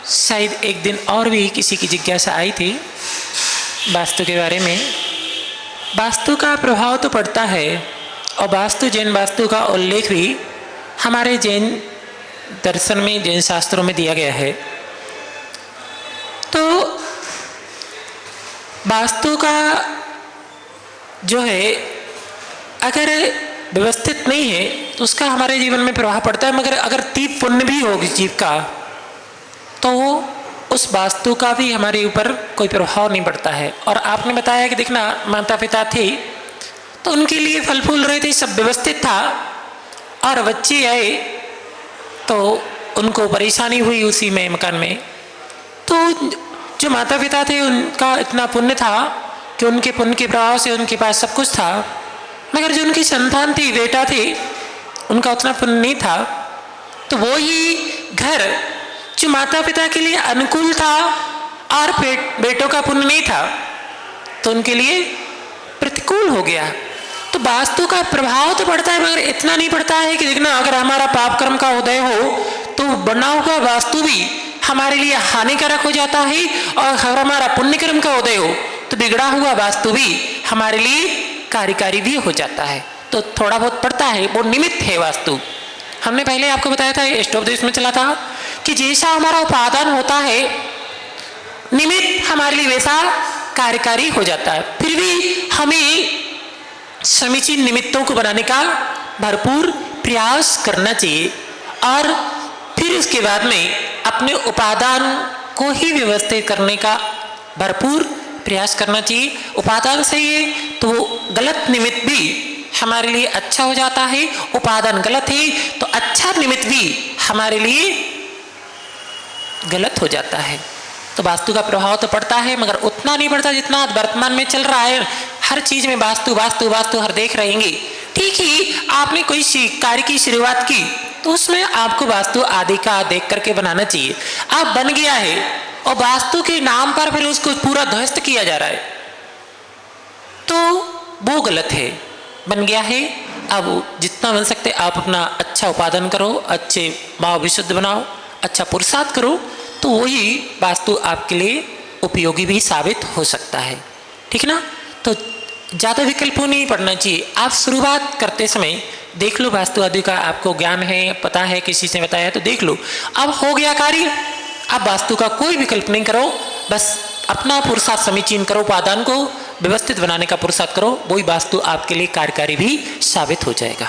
शायद एक दिन और भी किसी की जिज्ञासा आई थी वास्तु के बारे में। वास्तु का प्रभाव तो पड़ता है और वास्तु जैन वास्तु का उल्लेख भी हमारे जैन दर्शन में, जैन शास्त्रों में दिया गया है। तो वास्तु का जो है अगर व्यवस्थित नहीं है तो उसका हमारे जीवन में प्रभाव पड़ता है, मगर अगर तीव्र पुण्य भी होगी जीव का तो उस वास्तु का भी हमारे ऊपर कोई प्रभाव नहीं पड़ता है। और आपने बताया कि देखना माता पिता थे तो उनके लिए फल फूल रहे थे, सब व्यवस्थित था, और बच्चे आए तो उनको परेशानी हुई उसी में मकान में। तो जो माता पिता थे उनका इतना पुण्य था कि उनके पुण्य के प्रभाव से उनके पास सब कुछ था, मगर जो उनकी संतान थी, बेटा थे, उनका उतना पुण्य नहीं था। तो वो ही घर जो माता पिता के लिए अनुकूल था और बेटों का पुण्य नहीं था तो उनके लिए प्रतिकूल हो गया। तो वास्तु का प्रभाव तो पड़ता है, मगर इतना नहीं पड़ता है कि देखना अगर हमारा पाप कर्म का उदय हो तो बना हुआ वास्तु भी हमारे लिए हानिकारक हो जाता है, और अगर हमारा पुण्य कर्म का उदय हो तो बिगड़ा हुआ वास्तु भी हमारे लिए कार्यकारी भी हो जाता है। तो थोड़ा बहुत पड़ता है, वो निमित्त है वास्तु। हमने पहले आपको बताया था, इष्टोपदेश में चला था कि जैसा हमारा उपादान होता है निमित्त हमारे लिए वैसा कार्यकारी हो जाता है। फिर भी हमें समीचीन निमित्तों को बनाने का भरपूर प्रयास करना चाहिए, और फिर उसके बाद में अपने उपादान को ही व्यवस्थित करने का भरपूर प्रयास करना चाहिए। उपादान सही है तो गलत निमित्त भी हमारे लिए अच्छा हो जाता है, उपादान गलत है तो अच्छा निमित्त भी हमारे लिए गलत हो जाता है। तो वास्तु का प्रभाव तो पड़ता है, मगर उतना नहीं पड़ता जितना वर्तमान में चल रहा है। हर चीज में वास्तु वास्तु वास्तु हर देख रहेंगे। ठीक ही आपने कोई कार्य की शुरुआत की तो उसमें आपको वास्तु आदि का देख करके बनाना चाहिए। अब बन गया है और वास्तु के नाम पर फिर उसको पूरा ध्वस्त किया जा रहा है तो वो गलत है। बन गया है, अब जितना बन सकते आप अपना अच्छा उपादान करो, अच्छे भाव विशुद्ध बनाओ, अच्छा पुरुषार्थ करो, तो वही वास्तु आपके लिए उपयोगी भी साबित हो सकता है। ठीक ना? तो ज़्यादा विकल्पों नहीं पड़ना चाहिए। आप शुरुआत करते समय देख लो वास्तु आदि का आपको ज्ञान है, पता है, किसी से बताया तो देख लो। अब हो गया कार्य, अब वास्तु का कोई विकल्प नहीं करो, बस अपना पुरुषार्थ समीचीन करो, उपादान को व्यवस्थित बनाने का पुरुषार्थ करो, वही वास्तु आपके लिए कार्यकारी भी साबित हो जाएगा।